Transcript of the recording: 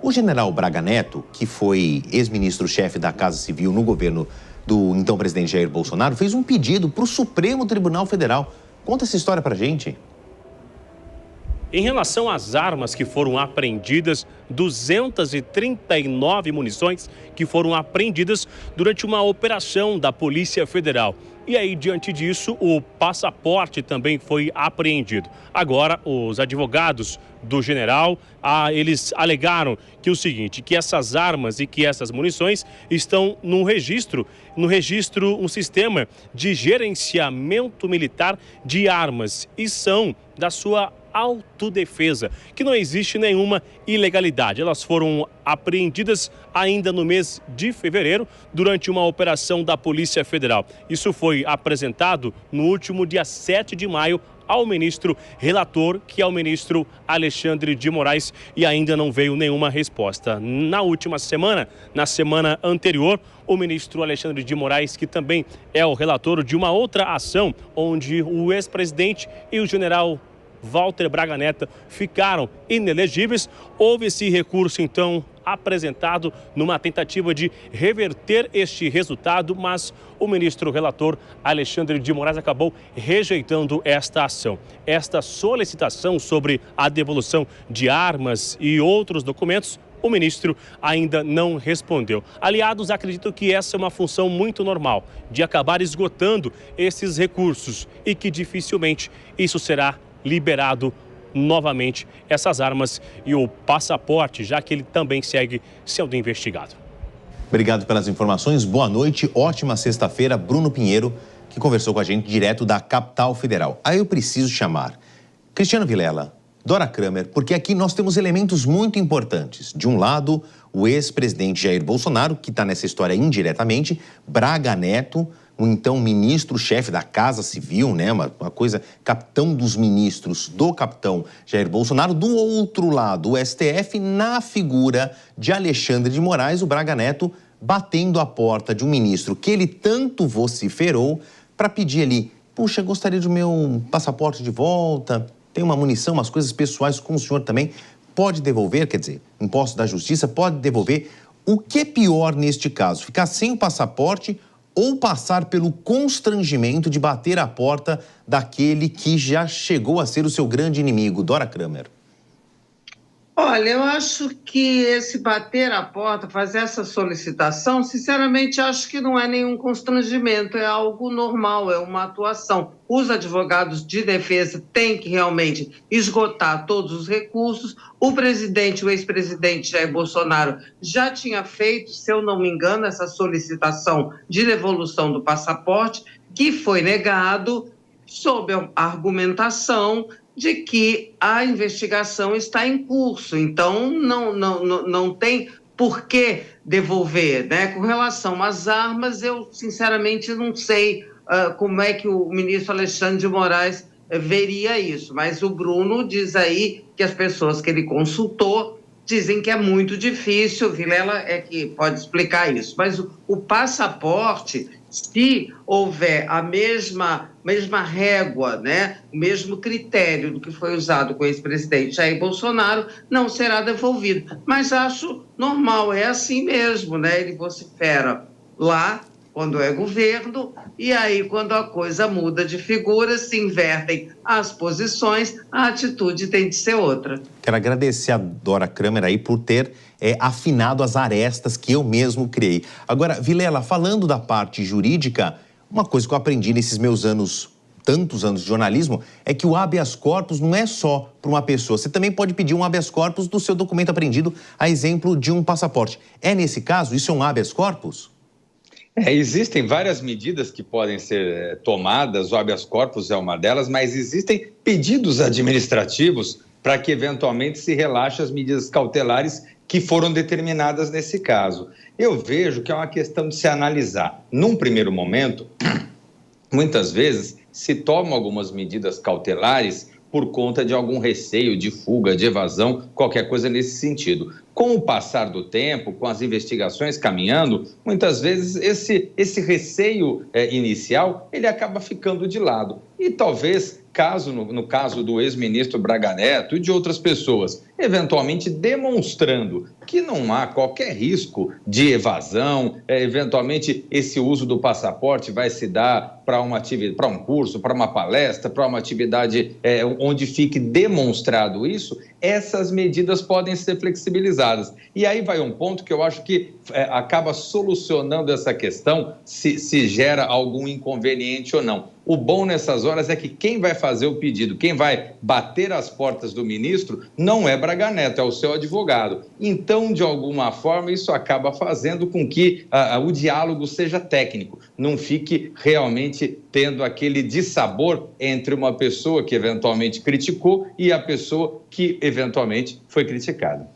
O general Braga Neto, que foi ex-ministro-chefe da Casa Civil no governo do então presidente Jair Bolsonaro, fez um pedido para o Supremo Tribunal Federal. Conta essa história pra gente. Em relação às armas que foram apreendidas, 239 munições que foram apreendidas durante uma operação da Polícia Federal. E aí, diante disso, o passaporte também foi apreendido. Agora, os advogados do general, eles alegaram que que essas armas e que essas munições estão no registro, um sistema de gerenciamento militar de armas e são da sua autodefesa, que não existe nenhuma ilegalidade. Elas foram apreendidas ainda no mês de fevereiro, durante uma operação da Polícia Federal. Isso foi apresentado no último dia 7 de maio ao ministro relator, que é o ministro Alexandre de Moraes, e ainda não veio nenhuma resposta. Na última semana, na semana anterior, o ministro Alexandre de Moraes, que também é o relator de uma outra ação, onde o ex-presidente e o general Walter Braga Neto ficaram inelegíveis. Houve esse recurso, então, apresentado numa tentativa de reverter este resultado, mas o ministro relator Alexandre de Moraes acabou rejeitando esta ação. Esta solicitação sobre a devolução de armas e outros documentos, o ministro ainda não respondeu. Aliados acreditam que essa é uma função muito normal, de acabar esgotando esses recursos e que dificilmente isso será liberado novamente, essas armas e o passaporte, já que ele também segue sendo investigado. Obrigado pelas informações, boa noite, ótima sexta-feira. Bruno Pinheiro, que conversou com a gente direto da capital federal. Aí eu preciso chamar Cristiano Vilela, Dora Kramer, porque aqui nós temos elementos muito importantes. De um lado, o ex-presidente Jair Bolsonaro, que está nessa história indiretamente, Braga Neto, o então ministro-chefe da Casa Civil, né? Uma coisa, capitão dos ministros do capitão Jair Bolsonaro. Do outro lado, o STF, na figura de Alexandre de Moraes, o Braga Neto batendo a porta de um ministro que ele tanto vociferou para pedir ali, puxa, gostaria do meu passaporte de volta, tem uma munição, umas coisas pessoais com o senhor também, pode devolver, quer dizer, imposto da justiça, pode devolver. O que é pior neste caso? Ficar sem o passaporte ou passar pelo constrangimento de bater a porta daquele que já chegou a ser o seu grande inimigo? Dora Kramer. Olha, eu acho que esse bater a porta, fazer essa solicitação, sinceramente, acho que não é nenhum constrangimento, é algo normal, é uma atuação. Os advogados de defesa têm que realmente esgotar todos os recursos. O ex-presidente Jair Bolsonaro já tinha feito, se eu não me engano, essa solicitação de devolução do passaporte, que foi negado sob a argumentação de que a investigação está em curso, então não tem por que devolver, né? Com relação às armas, eu sinceramente não sei como é que o ministro Alexandre de Moraes veria isso, mas o Bruno diz aí que as pessoas que ele consultou dizem que é muito difícil, Vilela é que pode explicar isso, mas o passaporte, se houver a mesma régua, né, o mesmo critério do que foi usado com o ex-presidente Jair Bolsonaro, não será devolvido. Mas acho normal, é assim mesmo, né? Ele vocifera lá quando é governo, e aí quando a coisa muda de figura, se invertem as posições, a atitude tem de ser outra. Quero agradecer a Dora Kramer aí por ter afinado as arestas que eu mesmo criei. Agora, Vilela, falando da parte jurídica, uma coisa que eu aprendi nesses meus tantos anos de jornalismo, é que o habeas corpus não é só para uma pessoa. Você também pode pedir um habeas corpus do seu documento apreendido, a exemplo de um passaporte. É nesse caso? Isso é um habeas corpus? Existem várias medidas que podem ser tomadas, o habeas corpus é uma delas, mas existem pedidos administrativos para que eventualmente se relaxe as medidas cautelares que foram determinadas nesse caso. Eu vejo que é uma questão de se analisar. Num primeiro momento, muitas vezes se tomam algumas medidas cautelares por conta de algum receio de fuga, de evasão, qualquer coisa nesse sentido. Com o passar do tempo, com as investigações caminhando, muitas vezes esse receio inicial, ele acaba ficando de lado. E talvez, no caso do ex-ministro Braga Neto e de outras pessoas eventualmente demonstrando que não há qualquer risco de evasão, eventualmente esse uso do passaporte vai se dar para uma atividade, para um curso, para uma palestra, para uma atividade onde fique demonstrado isso, essas medidas podem ser flexibilizadas. E aí vai um ponto que eu acho que acaba solucionando essa questão, se gera algum inconveniente ou não. O bom nessas horas é que quem vai fazer o pedido, quem vai bater as portas do ministro, não é Braga Neto, é o seu advogado. Então, de alguma forma, isso acaba fazendo com que o diálogo seja técnico, não fique realmente tendo aquele dissabor entre uma pessoa que eventualmente criticou e a pessoa que eventualmente foi criticada.